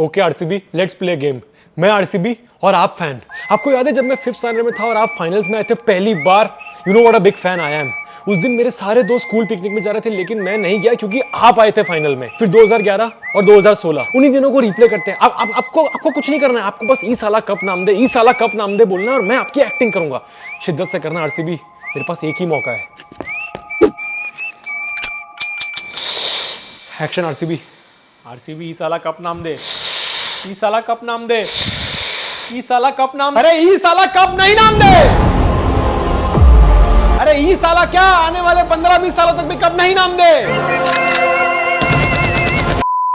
Okay RCB, let's play game. मैं RCB और आप फैन। आपको याद है जब मैं 5th स्टैंडर्ड में था और आप फाइनल्स में आए थे पहली बार? You know what a big fan I am. उस दिन मेरे सारे दोस्त स्कूल पिकनिक में जा रहे थे लेकिन मैं नहीं गया क्योंकि आप आए थे फाइनल में। फिर 2011 और 2016 उन्हीं दिनों को रिप्ले करते हैं। आपको कुछ नहीं करना है, आपको बस ई साला कप नाम दे, ई साला कप नाम दे बोलना और मैं आपकी एक्टिंग करूंगा। शिद्दत से करना आरसीबी, मेरे पास एक ही मौका है। Action RCB. आरसीबी ई साला कप नाम दे, ई साला कप नाम दे, ई साला कप नाम। अरे ई साला कप नहीं नाम दे। अरे ई साला क्या, आने वाले 15-20 सालों तक भी कप नहीं नाम दे।